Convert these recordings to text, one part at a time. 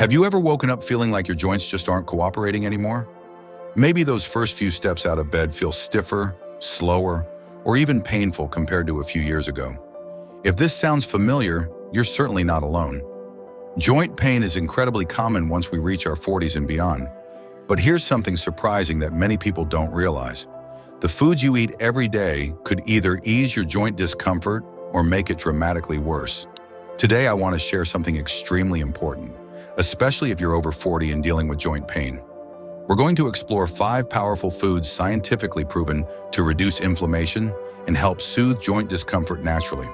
Have you ever woken up feeling like your joints just aren't cooperating anymore? Maybe those first few steps out of bed feel stiffer, slower, or even painful compared to a few years ago. If this sounds familiar, you're certainly not alone. Joint pain is incredibly common once we reach our 40s and beyond. But here's something surprising that many people don't realize. The foods you eat every day could either ease your joint discomfort or make it dramatically worse. Today, I want to share something extremely important, especially if you're over 40 and dealing with joint pain. We're going to explore 5 powerful foods scientifically proven to reduce inflammation and help soothe joint discomfort naturally.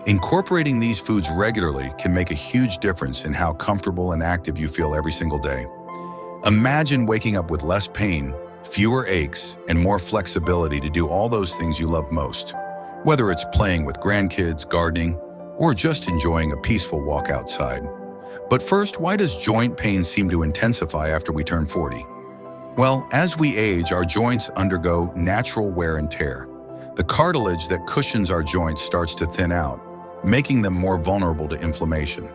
Incorporating these foods regularly can make a huge difference in how comfortable and active you feel every single day. Imagine waking up with less pain, fewer aches, and more flexibility to do all those things you love most, whether it's playing with grandkids, gardening, or just enjoying a peaceful walk outside. But first, why does joint pain seem to intensify after we turn 40? Well, as we age, our joints undergo natural wear and tear. The cartilage that cushions our joints starts to thin out, making them more vulnerable to inflammation.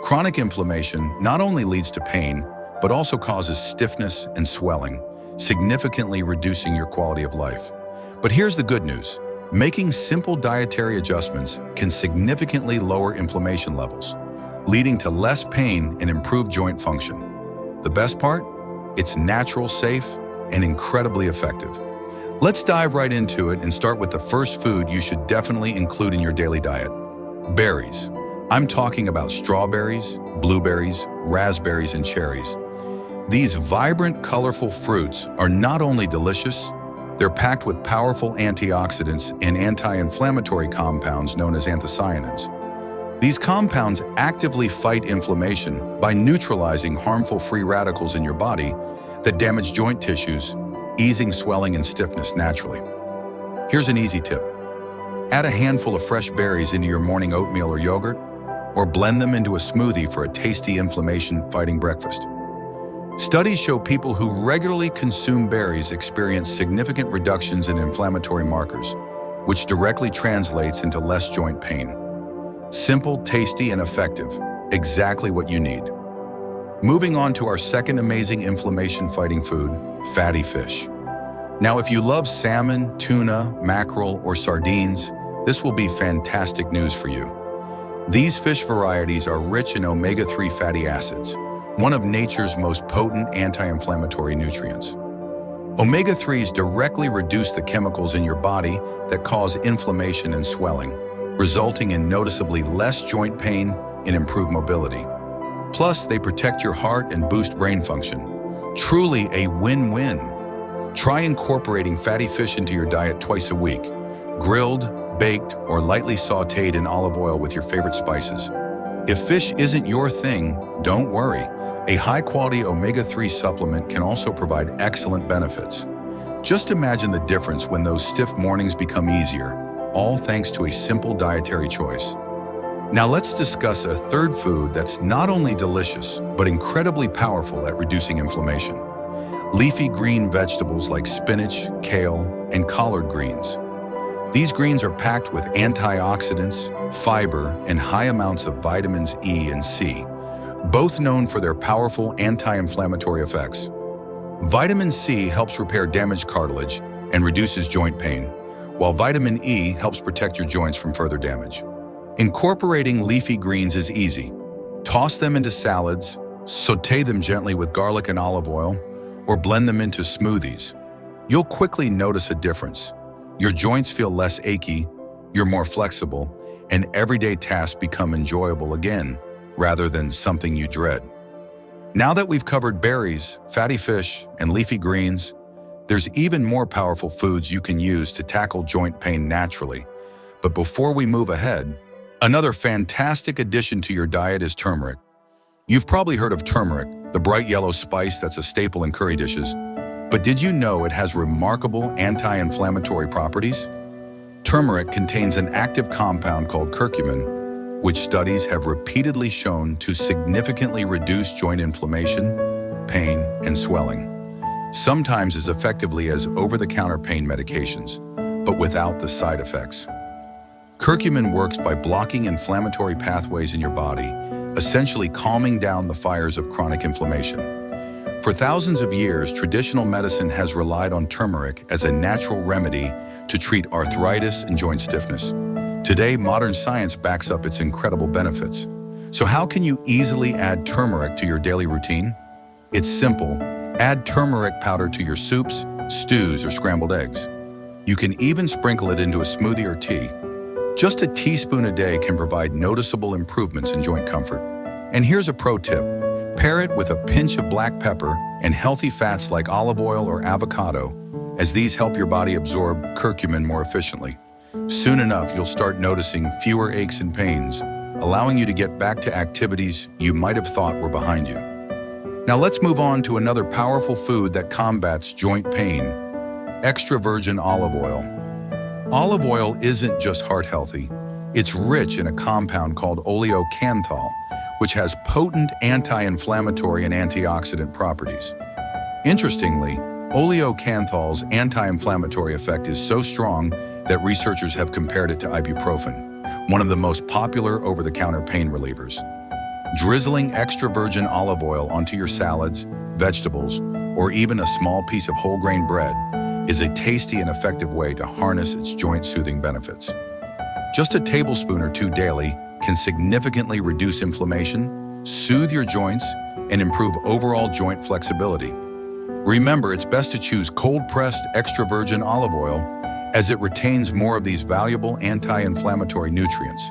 Chronic inflammation not only leads to pain, but also causes stiffness and swelling, significantly reducing your quality of life. But here's the good news. Making simple dietary adjustments can significantly lower inflammation levels, leading to less pain and improved joint function. The best part? It's natural, safe, and incredibly effective. Let's dive right into it and start with the first food you should definitely include in your daily diet: berries. I'm talking about strawberries, blueberries, raspberries, and cherries. These vibrant, colorful fruits are not only delicious, they're packed with powerful antioxidants and anti-inflammatory compounds known as anthocyanins. These compounds actively fight inflammation by neutralizing harmful free radicals in your body that damage joint tissues, easing swelling and stiffness naturally. Here's an easy tip. Add a handful of fresh berries into your morning oatmeal or yogurt, or blend them into a smoothie for a tasty inflammation-fighting breakfast. Studies show people who regularly consume berries experience significant reductions in inflammatory markers, which directly translates into less joint pain. Simple, tasty, and effective. Exactly what you need. Moving on to our second amazing inflammation-fighting food, fatty fish. Now, if you love salmon, tuna, mackerel, or sardines, this will be fantastic news for you. These fish varieties are rich in omega-3 fatty acids, one of nature's most potent anti-inflammatory nutrients. Omega-3s directly reduce the chemicals in your body that cause inflammation and swelling, resulting in noticeably less joint pain and improved mobility. Plus, they protect your heart and boost brain function. Truly a win-win. Try incorporating fatty fish into your diet twice a week, grilled, baked, or lightly sautéed in olive oil with your favorite spices. If fish isn't your thing, don't worry. A high-quality omega-3 supplement can also provide excellent benefits. Just imagine the difference when those stiff mornings become easier, all thanks to a simple dietary choice. Now let's discuss a third food that's not only delicious, but incredibly powerful at reducing inflammation. Leafy green vegetables like spinach, kale, and collard greens. These greens are packed with antioxidants, fiber, and high amounts of vitamins E and C, both known for their powerful anti-inflammatory effects. Vitamin C helps repair damaged cartilage and reduces joint pain, while vitamin E helps protect your joints from further damage. Incorporating leafy greens is easy. Toss them into salads, sauté them gently with garlic and olive oil, or blend them into smoothies. You'll quickly notice a difference. Your joints feel less achy, you're more flexible, and everyday tasks become enjoyable again, rather than something you dread. Now that we've covered berries, fatty fish, and leafy greens, there's even more powerful foods you can use to tackle joint pain naturally. But before we move ahead, another fantastic addition to your diet is turmeric. You've probably heard of turmeric, the bright yellow spice that's a staple in curry dishes. But did you know it has remarkable anti-inflammatory properties? Turmeric contains an active compound called curcumin, which studies have repeatedly shown to significantly reduce joint inflammation, pain, and swelling, sometimes as effectively as over-the-counter pain medications, but without the side effects. Curcumin works by blocking inflammatory pathways in your body, essentially calming down the fires of chronic inflammation. For thousands of years, traditional medicine has relied on turmeric as a natural remedy to treat arthritis and joint stiffness. Today, modern science backs up its incredible benefits. So how can you easily add turmeric to your daily routine? It's simple. Add turmeric powder to your soups, stews, or scrambled eggs. You can even sprinkle it into a smoothie or tea. Just a teaspoon a day can provide noticeable improvements in joint comfort. And here's a pro tip. Pair it with a pinch of black pepper and healthy fats like olive oil or avocado, as these help your body absorb curcumin more efficiently. Soon enough, you'll start noticing fewer aches and pains, allowing you to get back to activities you might have thought were behind you. Now let's move on to another powerful food that combats joint pain: extra virgin olive oil. Olive oil isn't just heart healthy. It's rich in a compound called oleocanthal, which has potent anti-inflammatory and antioxidant properties. Interestingly, oleocanthal's anti-inflammatory effect is so strong that researchers have compared it to ibuprofen, one of the most popular over-the-counter pain relievers. Drizzling extra virgin olive oil onto your salads, vegetables, or even a small piece of whole grain bread is a tasty and effective way to harness its joint-soothing benefits. Just a tablespoon or two daily can significantly reduce inflammation, soothe your joints, and improve overall joint flexibility. Remember, it's best to choose cold-pressed extra virgin olive oil, as it retains more of these valuable anti-inflammatory nutrients.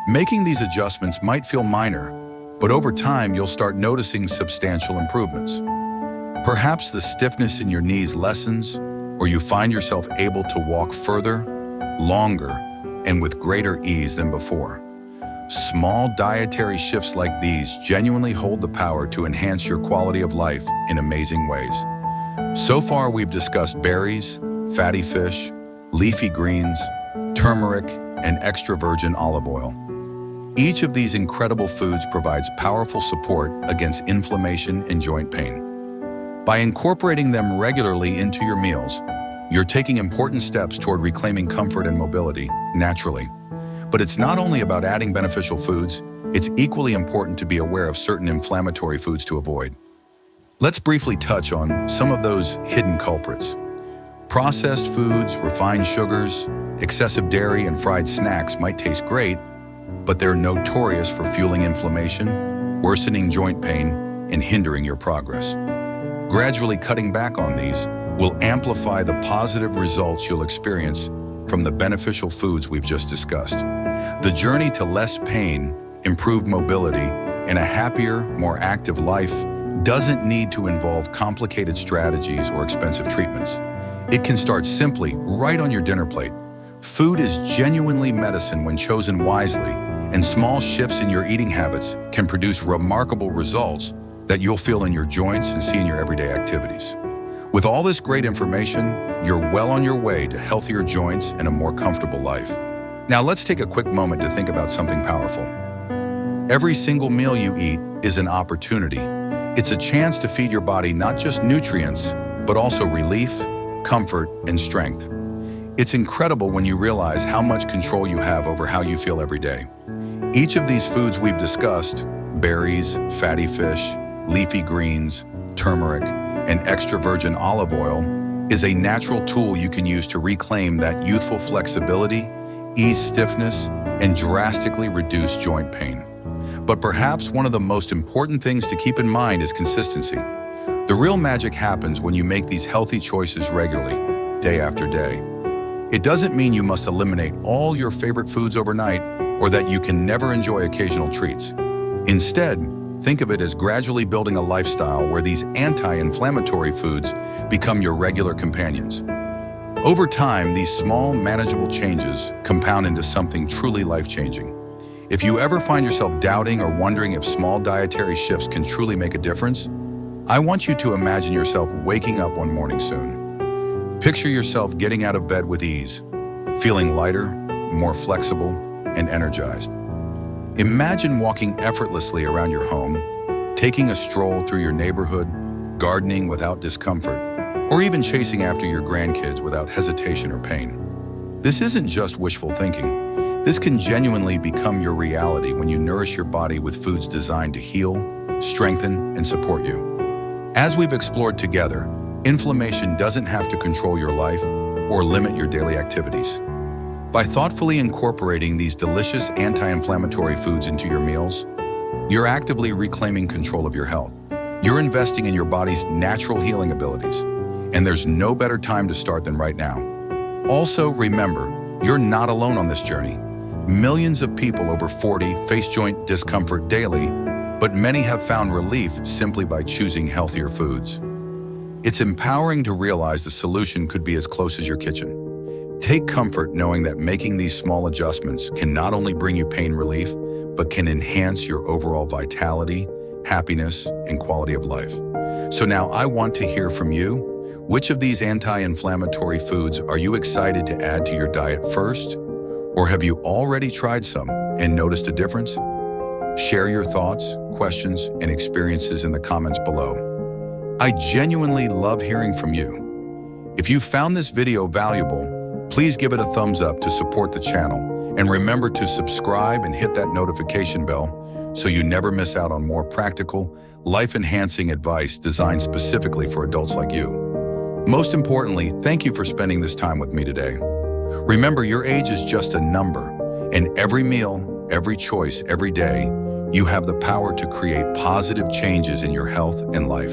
Making these adjustments might feel minor, but over time you'll start noticing substantial improvements. Perhaps the stiffness in your knees lessens, or you find yourself able to walk further, longer, and with greater ease than before. Small dietary shifts like these genuinely hold the power to enhance your quality of life in amazing ways. So far, we've discussed berries, fatty fish, leafy greens, turmeric, and extra virgin olive oil. Each of these incredible foods provides powerful support against inflammation and joint pain. By incorporating them regularly into your meals, you're taking important steps toward reclaiming comfort and mobility naturally. But it's not only about adding beneficial foods, it's equally important to be aware of certain inflammatory foods to avoid. Let's briefly touch on some of those hidden culprits. Processed foods, refined sugars, excessive dairy, and fried snacks might taste great, but they're notorious for fueling inflammation, worsening joint pain, and hindering your progress. Gradually cutting back on these will amplify the positive results you'll experience from the beneficial foods we've just discussed. The journey to less pain, improved mobility, and a happier, more active life doesn't need to involve complicated strategies or expensive treatments. It can start simply right on your dinner plate. Food is genuinely medicine when chosen wisely, and small shifts in your eating habits can produce remarkable results that you'll feel in your joints and see in your everyday activities. With all this great information, you're well on your way to healthier joints and a more comfortable life. Now let's take a quick moment to think about something powerful. Every single meal you eat is an opportunity. It's a chance to feed your body not just nutrients, but also relief, comfort, and strength. It's incredible when you realize how much control you have over how you feel every day. Each of these foods we've discussed, berries, fatty fish, leafy greens, turmeric, and extra virgin olive oil, is a natural tool you can use to reclaim that youthful flexibility, ease stiffness, and drastically reduce joint pain. But perhaps one of the most important things to keep in mind is consistency. The real magic happens when you make these healthy choices regularly, day after day. It doesn't mean you must eliminate all your favorite foods overnight or that you can never enjoy occasional treats. Instead, think of it as gradually building a lifestyle where these anti-inflammatory foods become your regular companions. Over time, these small, manageable changes compound into something truly life-changing. If you ever find yourself doubting or wondering if small dietary shifts can truly make a difference, I want you to imagine yourself waking up one morning soon. Picture yourself getting out of bed with ease, feeling lighter, more flexible, and energized. Imagine walking effortlessly around your home, taking a stroll through your neighborhood, gardening without discomfort, or even chasing after your grandkids without hesitation or pain. This isn't just wishful thinking. This can genuinely become your reality when you nourish your body with foods designed to heal, strengthen, and support you. As we've explored together, inflammation doesn't have to control your life or limit your daily activities. By thoughtfully incorporating these delicious anti-inflammatory foods into your meals, you're actively reclaiming control of your health. You're investing in your body's natural healing abilities, and there's no better time to start than right now. Also, remember, you're not alone on this journey. Millions of people over 40 face joint discomfort daily, but many have found relief simply by choosing healthier foods. It's empowering to realize the solution could be as close as your kitchen. Take comfort knowing that making these small adjustments can not only bring you pain relief, but can enhance your overall vitality, happiness, and quality of life. So now I want to hear from you. Which of these anti-inflammatory foods are you excited to add to your diet first? Or have you already tried some and noticed a difference? Share your thoughts, questions, and experiences in the comments below. I genuinely love hearing from you. If you found this video valuable, please give it a thumbs up to support the channel, and remember to subscribe and hit that notification bell so you never miss out on more practical, life-enhancing advice designed specifically for adults like you. Most importantly, thank you for spending this time with me today. Remember, your age is just a number, and every meal, every choice, every day, you have the power to create positive changes in your health and life.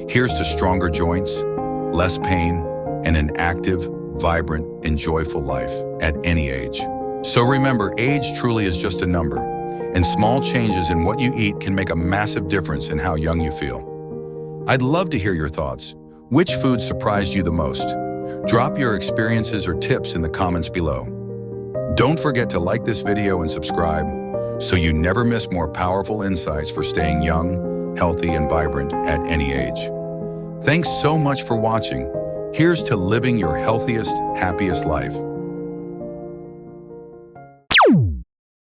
Here's to stronger joints, less pain, and an active, vibrant, and joyful life at any age. So remember, age truly is just a number, and small changes in what you eat can make a massive difference in how young you feel. I'd love to hear your thoughts. Which food surprised you the most? Drop your experiences or tips in the comments below. Don't forget to like this video and subscribe so you never miss more powerful insights for staying young, healthy, and vibrant at any age. Thanks so much for watching. Here's to living your healthiest, happiest life.